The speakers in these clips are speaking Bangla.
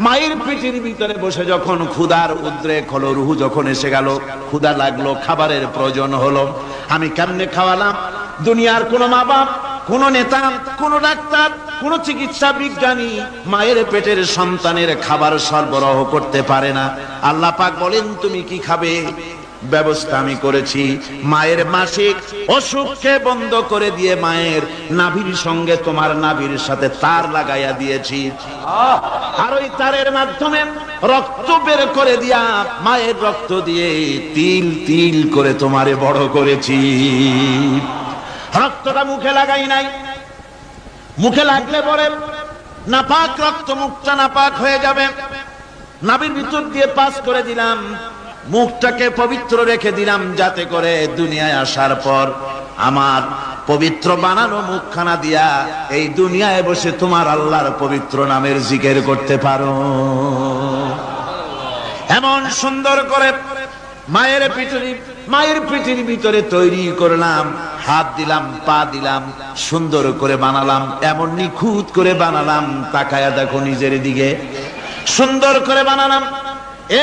মায়ের পেটের ভিতরে বসে যখন ক্ষুধার উদ্রেক হলো, রুহু যখন এসে গেল, ক্ষুধা লাগলো, খাবারের প্রয়োজন হলো, আমি কেমনে খাওয়ালাম? দুনিয়ার কোন মা বাপ, কোন নেতা, কোন ডাক্তার, কোন চিকিৎসা বিজ্ঞানী মায়ের পেটের সন্তানের খাবার সরবরাহ করতে পারে না। আল্লাহ পাক বলেন তুমি কি খাবে? ব্যবস্থা আমি করেছি। মায়ের মাসিক অসুখকে বন্ধ করে দিয়ে মায়ের নাভির সঙ্গে তোমার নাভির সাথে তার লাগাইয়া দিয়েছি, আর ওই তারের মাধ্যমে রক্ত বের করে দিয়া মায়ের রক্ত দিয়ে তিল তিল করে তোমারে বড় করেছি। রক্তটা মুখে লাগাই নাই, মুখে লাগলে পরে নাপাক রক্ত মুখটা নাপাক হয়ে যাবে। নাভির ভিতর দিয়ে পাস করে দিলাম, মুখটাকে পবিত্র রেখে দিলাম, যাতে করে দুনিয়ায় আসার পর আমার পবিত্র বানানো মুখখানা দিয়া এই দুনিয়ায় বসে তোমার আল্লাহর পবিত্র নামের জিকির করতে পারো। এমন সুন্দর করে মায়ের পিঠের ভিতরে তৈরি করলাম, হাত দিলাম, পা দিলাম, সুন্দর করে বানালাম, এমন নিখুঁত করে বানালাম, তাকায়া দেখো নিজের দিকে, সুন্দর করে বানালাম।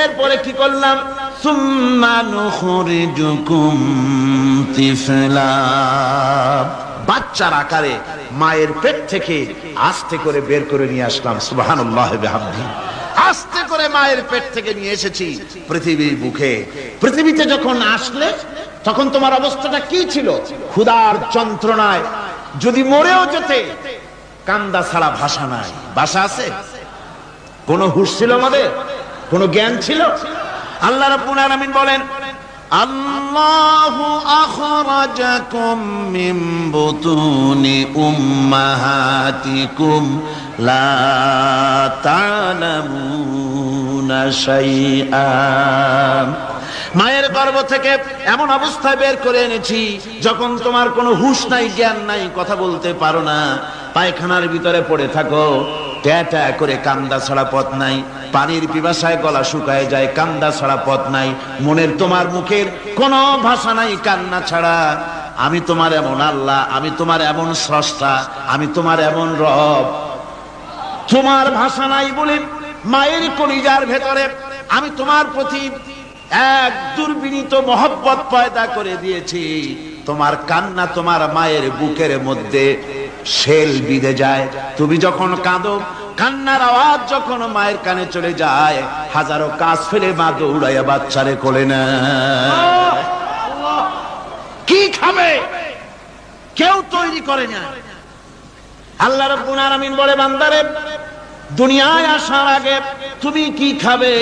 এরপরে কি করলাম? সুম্মা নুখরিজুকুম তিফলা, বাচ্চার আকারে মায়ের পেট থেকে আস্তে করে বের করে নিয়ে আসলাম। সুবহানাল্লাহি ওয়া বিহামদিহি। আস্তে করে মায়ের পেট থেকে নিয়ে এসেছি পৃথিবীর বুকে। পৃথিবীতে যখন আসলে তখন তোমার অবস্থাটা কি ছিল? ক্ষুধার যন্ত্রণায় যদি মরেও যেতে, কান্দা ছাড়া ভাষা নাই। ভাষা আছে? কোন হুঁশ ছিল আমাদের? কোন জ্ঞান ছিল? আল্লাহ রাব্বুল আলামিন বলেন, আল্লাহু আখরাজাকুম মিন বুতুনি উম্মাহাতিকুম লা তা'লামুনা শাইআ, মায়ের গর্ভ থেকে এমন অবস্থায় বের করে এনেছি যখন তোমার কোনো হুঁশ নাই, জ্ঞান নাই, কথা বলতে পারো না, পায়খানার ভিতরে পড়ে থাকো, ট্যাটা করে কান্দা ছাড়া পথ নাই, পানির পিপাসায় গলা শুকায় যায়, কান্দা ছাড়া পথ নাই, মনের তোমার মুখের কোনো ভাষা নাই কান্না ছাড়া। আমি তোমার এমন আল্লাহ, আমি তোমার এমন স্রষ্টা, আমি তোমার এমন রব, তোমার ভাষা নাই বলে মায়ের কলিজার ভেতরে আমি তোমার প্রতি এক দুর্বিনীত মহব্বত পয়দা করে দিয়েছি। তোমার কান্না তোমার মায়ের বুকের মধ্যে শেল বিঁধে যায়। তুমি যখন কাঁদো, কান্নার আওয়াজ যখন মায়ের কানে চলে যায়, হাজারো কাজ ফেলে মা দৌড়াইয়া বাচ্চারে কোলে নেয়। কি খাবে কেউ তৈরি করে না। আল্লাহ রাব্বুল আলামিন বলে, বান্দারে দুনিয়ায় আসার আগে তুমি কি খাবে,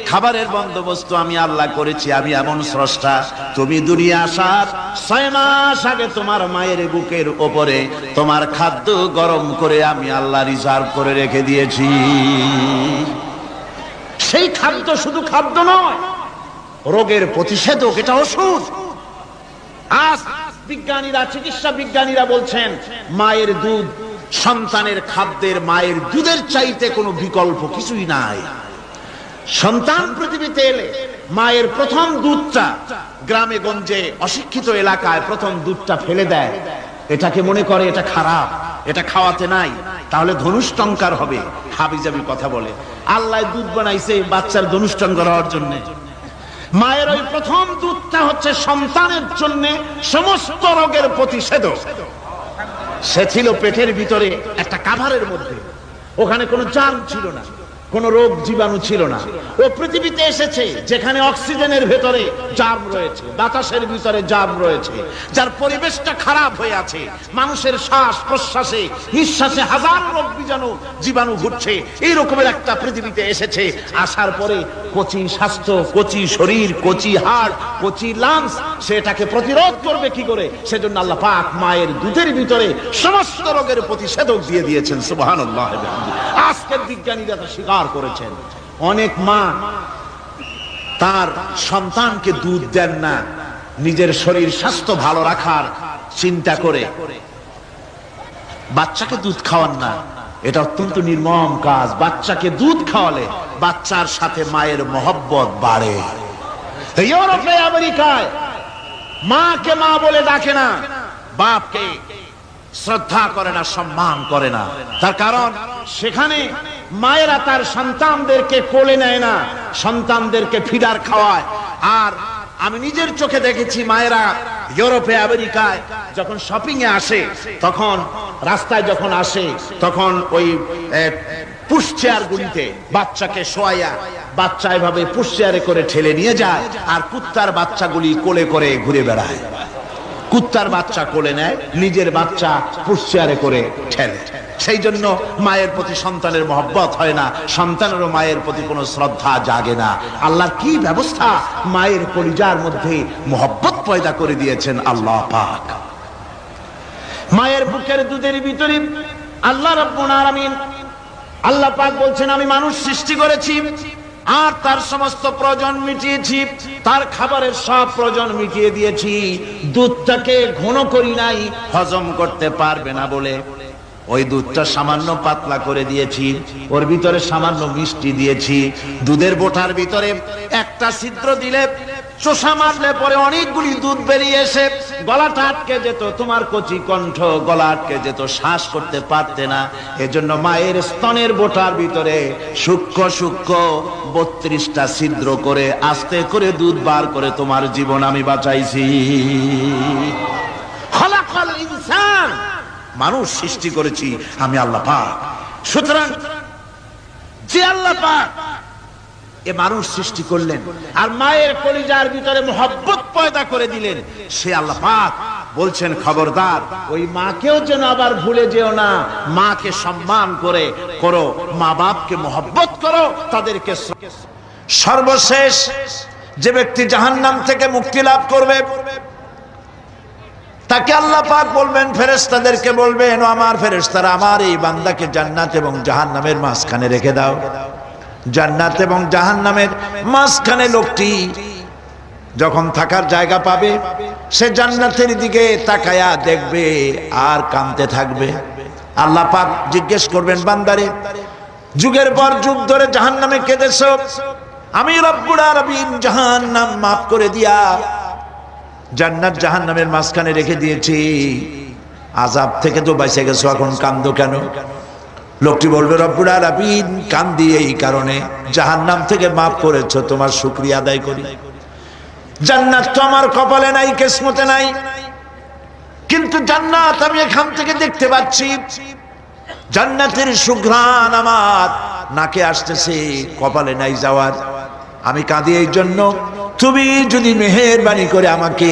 খাবারের বন্দোবস্ত আমি আল্লাহ করেছি, আমি এমন স্রষ্টা। তুমি দুনিয়া আসার 6 মাস আগে তোমার মায়ের বুকের ওপরে তোমার খাদ্য গরম করে আমি আল্লাহ রিজার্ভ করে রেখে দিয়েছি। সেই খাদ্য শুধু খাদ্য নয়, রোগের প্রতিষেধক, এটা ওষুধ। আজ বিজ্ঞানীরা, চিকিৎসা বিজ্ঞানীরা বলছেন মায়ের দুধ সন্তানের খাদ্যের, মায়ের দুধের চাইতে কোনো বিকল্প কিছুই নাই। সন্তান পৃথিবীতে এলে মায়ের প্রথম দুধটা গ্রামে গঞ্জে অশিক্ষিত এলাকায় প্রথম দুধটা ফেলে দেয়। এটাকে মনে করে এটা খারাপ, এটা খাওয়াতে নাই, তাহলে ধনুষ্টঙ্কার হবে, হাবিজাবি কথা বলে। আল্লাহ দুধ বানাইছে বাচ্চার ধনুষ্টঙ্কার হওয়ার জন্য। মায়ের ওই প্রথম দুধটা হচ্ছে সন্তানের জন্য সমস্ত রোগের প্রতিষেধক। সে ছিল পেটের ভিতরে একটা কাভারের মধ্যে, ওখানে কোনো জার্ম ছিল না, কোন রোগ জীবাণু ছিল না। ও পৃথিবীতে এসেছে যেখানে অক্সিজেনের ভেতরে জার্ম রয়েছে, বাতাসের ভিতরে জার্ম রয়েছে, যার পরিবেশটা খারাপ হয়ে আছে, মানুষের শ্বাস প্রশ্বাসে নিঃশ্বাসে হাজার রোগ জীবাণু ঘুরছে। এই রকমের একটা পৃথিবীতে এসেছে। আসার পরে কচি স্বাস্থ্য, কচি শরীর, কচি হাড়, কচি লাংস, সেটাকে প্রতিরোধ করবে কি করে? সেজন্য আল্লাহ পাক মায়ের দুধের ভিতরে সমস্ত রোগের প্রতিষেধক দিয়ে দিয়েছেন। সুবহানাল্লাহ। আজকের বিজ্ঞানীরা তা স্বীকার করেছেন। অনেক মা তার সন্তানকে দুধ দেন না, নিজের শরীর স্বাস্থ্য ভালো রাখার চিন্তা করে বাচ্চাকে দুধ খাওয়ান না। এটা অত্যন্ত নির্মম কাজ। বাচ্চাকে দুধ খাওয়ালে বাচ্চার সাথে মায়ের মহব্বত বাড়ে। ইউরোপে, আমেরিকায় মাকে মা বলে ডাকে না, বাপকে শ্রদ্ধা করে না, সম্মান করে না। তার কারণ সেখানে মায়েরা তার সন্তানদেরকে কোলে নেয় না, সন্তানদেরকে ফিডার খাওয়ায়। আর আমি নিজের চোখে দেখেছি মায়েরা ইউরোপে আমেরিকায় যখন শপিং এ আসে, তখন রাস্তায় যখন আসে তখন ওই পুশ চেয়ার গুলিতে বাচ্চাকে শোয়াইয়া বাচ্চা এভাবে পুশ চেয়ারে করে ঠেলে নিয়ে যায়, আর কুত্তার বাচ্চাগুলি কোলে করে ঘুরে বেড়ায়। কুত্তার বাচ্চা কোলে নেয়, নিজের বাচ্চা পুশ চেয়ারে করে ঠেলে। সেই জন্য মায়ের প্রতি সন্তানের মহব্বত হয় না, সন্তানেরও মায়ের প্রতি কোনো শ্রদ্ধা জাগে না। আল্লাহর কি ব্যবস্থা, মায়ের কলিজার মধ্যে মহব্বত পয়দা করে দিয়েছেন আল্লাহ পাক। মায়ের বুকের দুধের ভিতরে আল্লাহ রাব্বুল আলামিন, আল্লাহ পাক বলছেন আমি মানুষ সৃষ্টি করেছি আর তার সমস্ত প্রয়োজন মিটিয়েছি, তার খাবারের সব প্রয়োজন মিটিয়ে দিয়েছি। দুধটাকে ঘন করি নাই, হজম করতে পারবে না বলে ওই দুধটা সামান্য পাতলা করে দিয়েছি, ওর ভিতরে সামান্য মিষ্টি দিয়েছি। দুধের বোটার ভিতরে একটা ছিদ্র দিলে, চোষা মারলে পরে অনেকগুলি দুধ বেরিয়ে এসে গলাটা আটকে যেত, তোমার কচি কণ্ঠ গলা আটকে যেত, শ্বাস করতে পারতে না। এজন্য মায়ের স্তনের বোটার ভিতরে সূক্ষ্ম সূক্ষ্ম 32টা ছিদ্র করে আস্তে করে দুধ বার করে তোমার জীবন আমি বাঁচাইছি। খলাকাল ইনসান, মানুষ সৃষ্টি করেছি আমি আল্লাহ পাক। সুতরাং যে আল্লাহ পাক এ মানুষ সৃষ্টি করলেন আর মায়ের কলিজার ভিতরে মহব্বত পয়দা করে দিলেন, সে আল্লাহ পাক বলছেন খবরদার ওই মাকেও যেন আবার ভুলে যেও না, মাকে সম্মান করে করো, মা বাপকে মহব্বত করো, তাদেরকে। সর্বশেষ যে ব্যক্তি জাহান্নাম থেকে মুক্তি লাভ করবে তাকে আল্লাহ পাক বলবেন, ফেরেশতাদেরকে বলবেন, ও আমার ফেরেশতারা আমার এই বান্দাকে জান্নাত এবং জাহান্নামের মাঝখানে রেখে দাও। জান্নাত এবং জাহান্নামের মাঝখানে লোকটি যখন থাকার জায়গা পাবে, সে জান্নাতের দিকে তাকায়া দেখবে আর কাঁদতে থাকবে। আল্লাহ পাক জিজ্ঞেস করবেন, বান্দারে যুগের পর যুগ ধরে জাহান্নামে কেঁদেছো, আমি রব্বুল আলামিন জাহান্নাম মাফ করে দিয়া জান্নাত জাহান্নামের মাঝখানে রেখে দিয়েছি, আযাব থেকে তো বেঁচে গেছো, এখন কান্দো কেন? লোকটি বলবে, রব্বুল আলামিন কান্দি এই কারণে, জাহান্নাম থেকে মাফ করেছো, তোমার শুকরিয়া আদায় করি। জান্নাত তো আমার কপালে নাই, কিসমতে নাই, কিন্তু জান্নাত আমি এখান থেকে দেখতে পাচ্ছি, জান্নাতের সুঘ্রাণ আমার নাকে আসতেছে, কপালে নাই যাওয়ার। আমি কাঁদি এই জন্য, তুমি যদি মেহেরবানি করে আমাকে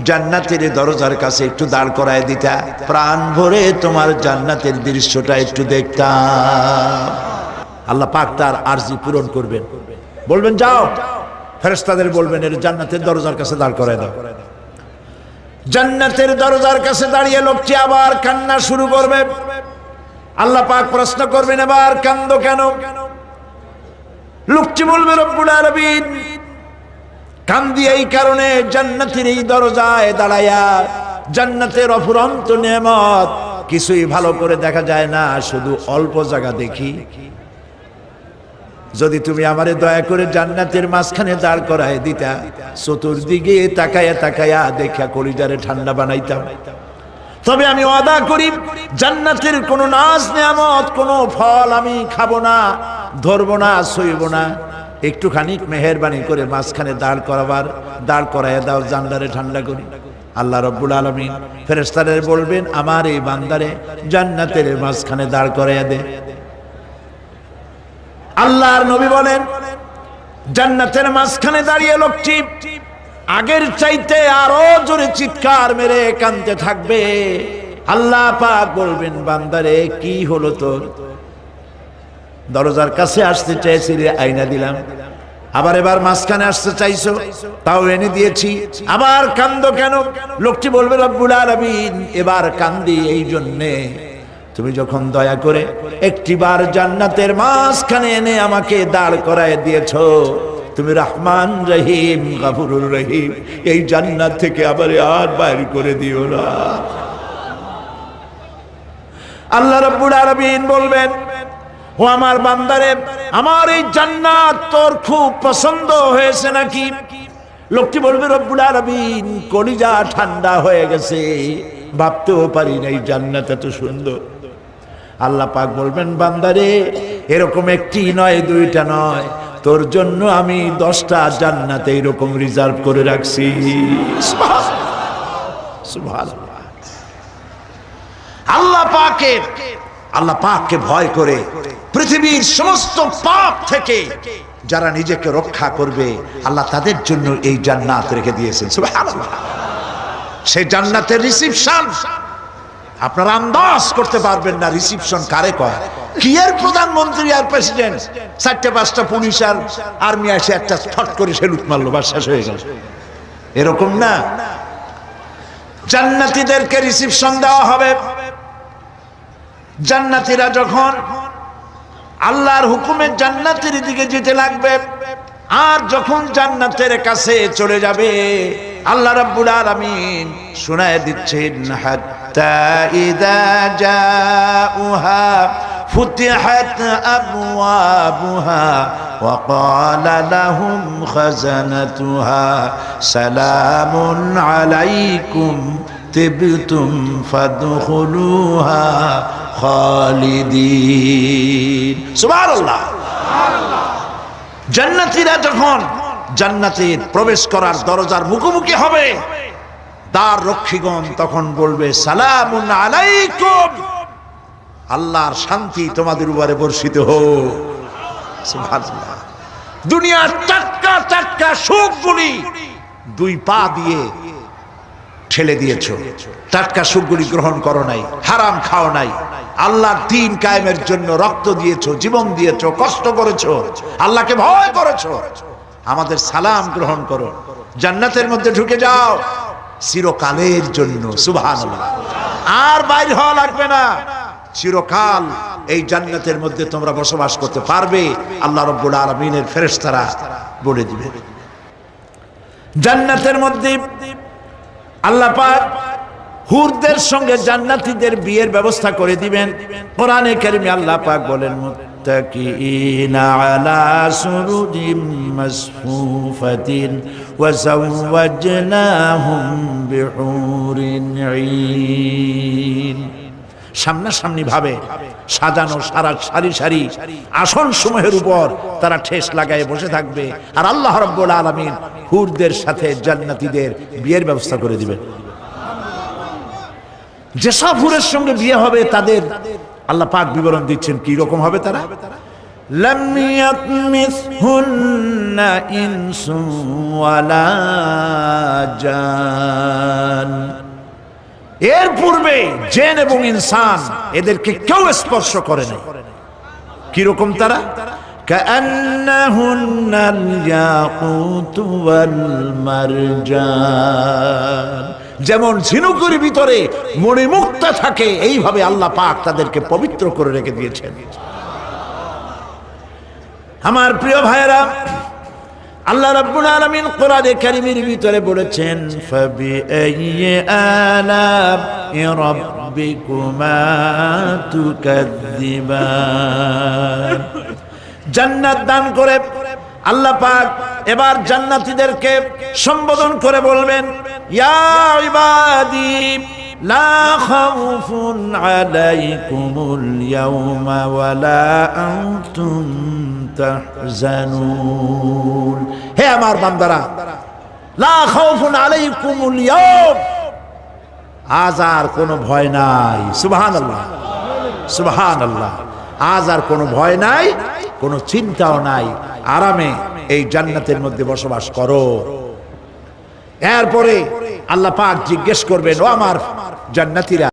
জান্নাতের দরজার কাছে একটু দাঁড় করায় দিতা, প্রাণ ভরে তোমার জান্নাতের দৃশ্যটা একটু দেখতাম। আল্লাহ পাক তার আরজি পূরণ করবেন, বলবেন যাও, ফেরেশতাদের বলবেন এর জান্নাতের দরজার কাছে দাঁড় করায় দাও। জান্নাতের দরজার কাছে দাঁড়িয়ে লোকটি আবার কান্না শুরু করবে। আল্লাহ পাক প্রশ্ন করবেন, এবার কান্দো কেন? লোকটি বলবে, রব্বুল আলামিন কান্দি এই কারণে, জান্নাতের এই দরজায় দাঁড়ায়া জান্নাতের অফুরন্ত নেয়ামত কিছুই ভালো করে দেখা যায় না, শুধু অল্প জায়গা দেখি। যদি তুমি আমারে দয়া করে জান্নাতের মাঝখানে দাঁড় করায় দিতা, চতুর্দিকে তাকায়া তাকায়া দেখা কলিজারে ঠান্ডা বানাইতাম। তবে আমি ওয়াদা করি, জান্নাতের কোনো নাজ নেয়ামত, কোনো ফল আমি খাবো না, ধরবো না, সইব না। একটুখানি মেহেরবানি করে মাঝখানে দাঁড় করাইয়া দাও, জানলারে ঠান্ডা করি। আল্লাহ রাব্বুল আলামিন ফেরেশতাদের বলবেন, আমার এই বান্দারে জান্নাতের মাঝখানে দাঁড় করাইয়া দে। আল্লাহর নবী বলেন, জান্নাতের মাঝখানে দাঁড়িয়ে লোকটি আগের চাইতে আরো জোরে চিৎকার মেরে কাঁদতে থাকবে। আল্লাহ পাক বলবেন, বান্দারে কি হলো তোর? দরজার কাছে আসতে চাইছিলে, আইনা দিলাম। আবার এবার মাঝখানে আসতে চাইছো, তাও এনে দিয়েছি, আবার কান্দো কেন? লোকটি বলবে, রব্বুল আলামিন এবার কান্দি এই জন্যে, তুমি যখন দয়া করে একটিবার জান্নাতের মাঝখানে এনে আমাকে দাঁড় করায় দিয়েছো, তুমি রহমান রহিম গফুরুর রহিম, এই জান্নাত থেকে আবার আর বাইর করে দিও না। আল্লাহ রাব্বুল আলামিন বলবেন, ও আমার বান্দারে, আমার এই জান্নাত তোর খুব পছন্দ হয়েছে নাকি? লোকটি বলবে, রব্বুল আলামিন কলিজা ঠান্ডা হয়ে গেছে, ভাবতেও পারি না এই জান্নাত এত সুন্দর। আল্লাহ পাক বলবেন, বান্দারে এরকম একটি নয়, দুইটা নয়, তোর জন্য আমি 10টা জান্নাত এইরকম রিজার্ভ করে রাখছি। সুবহানাল্লাহ। আল্লাহ পাককে ভয় করে পৃথিবীর সমস্ত পাপ থেকে যারা নিজেকে রক্ষা করবে, আল্লাহ তাদের জন্য এই জান্নাত রেখে দিয়েছেন। সুবহানাল্লাহ। সেই জান্নাতের রিসিপশন আপনারা আন্দাজ করতে পারবেন না। রিসিপশন কারে কয়? কি এর প্রধানমন্ত্রী আর প্রেসিডেন্ট, 4-5টা পুলিশ আর আর্মি এসে একটা ছট করে সেলুট মারলো, বাস শেষ হয়ে গেল, এরকম না। জান্নাতীদেরকে রিসিপশন দেওয়া হবে। জান্নাতীরা যখন আল্লাহর হুকুমে জান্নাতের দিকে যেতে লাগবে, আর যখন জান্নাতের কাছে চলে যাবে, আল্লাহ রাব্বুল আলামিন শোনায় দিচ্ছেন, হাত্তা ইযা জাউহা ফুতিহাত আবওয়াবুহা ওয়া ক্বালা লাহুম খাজানাতুহা সালামুন আলাইকুম তিবতুম ফাদখুলুহা খালিদিন। সুবহানাল্লাহ। জান্নাতীরা যখন জান্নাতে প্রবেশ করার দরজার মুখোমুখি হবে, দ্বার রক্ষীগণ তখন বলবে, সালামুন আলাইকুম, আল্লাহর শান্তি তোমাদের উপরে বর্ষিত হোক। সুবহানাল্লাহ। দুনিয়ার টাটকা টাটকা সুখগুলি 2 পা দিয়ে ঠেলে দিয়েছো, টাটকা সুখগুলি গ্রহণ করো নাই, হারাম খাও নাই, আল্লাহর দ্বীন কায়েমের জন্য রক্ত দিয়েছো, জীবন দিয়েছো, কষ্ট করেছো, আল্লাহকে ভয় করেছো। আমাদের সালাম গ্রহণ করো, জান্নাতের মধ্যে ঢুকে যাও চিরকালের জন্য। সুবহানাল্লাহ। আর বাইর হওয়া লাগবে না, চিরকাল এই জান্নাতের মধ্যে তোমরা বসবাস করতে পারবে, আল্লাহ রাব্বুল আলামিনের ফেরেশতারা বলে দিবে। জান্নাতের মধ্যে আল্লাহ পাক হুরদের সঙ্গে জান্নাতীদের বিয়ের ব্যবস্থা করে দিবেন। কোরআনে কারিমে আল্লাহ পাক বলেন, মুত্তাকিইনা আলা সুরুরিম মাসফুফাতিন ওয়া যাওয়াজনাহুম বিহুরিন ঈন। সামনাসামনি ভাবে সাজানো সারি সারি আসন সমূহের উপর তারা ঠেস লাগায় বসে থাকবে, আর আল্লাহ রাব্বুল আলামিন হুরদের সাথে জান্নাতীদের বিয়ের ব্যবস্থা করে দিবেন। যেসব হুরের সঙ্গে বিয়ে হবে তাদের আল্লাহ পাক বিবরণ দিচ্ছেন কি রকম হবে তারা। লাম ইয়াতমিসহুন্না ইনসুন ওয়ালা জান। এর পূর্বে জিন এবং ইনসান এদেরকে কেউ স্পর্শ করে নাই। কি রকম তারা? কাআন্নাহুন্নাল ইয়াকুতু ওয়াল মারজান। যেমন ঝিনুকের ভিতরে মণিমুক্তা থাকে, এইভাবে আল্লাহ পাক তাদেরকে পবিত্র করে রেখে দিয়েছেন। আমার প্রিয় ভাইরা, আল্লাহ রাব্বুল আলামিন কোরআনে কারীমের ভিতরে বলেছেন, ফাবিআইয়ি আলা'i রাব্বিকুমা তুকাযযিবান। জান্নাত দান করে আল্লাহ পাক এবার জান্নাতীদেরকে সম্বোধন করে বলবেন, ইয়া ইবাদি লা খাউফুন আলাইকুমুল ইয়াওমা ওয়ালা আনতুম তাহজানুন। হে আমার বান্দারা, লা খাউফুন আলাইকুমুল ইয়াওম, আজ আর কোনো ভয় নাই। সুবহানাল্লাহ, সুবহানাল্লাহ। আজ আর কোনো ভয় নাই, কোনো চিন্তাও নাই, আরামে এই জান্নাতের মধ্যে বসবাস করো। এরপরে আল্লাহ পাক জিজ্ঞেস করবেন, ও আমার জান্নাতীরা,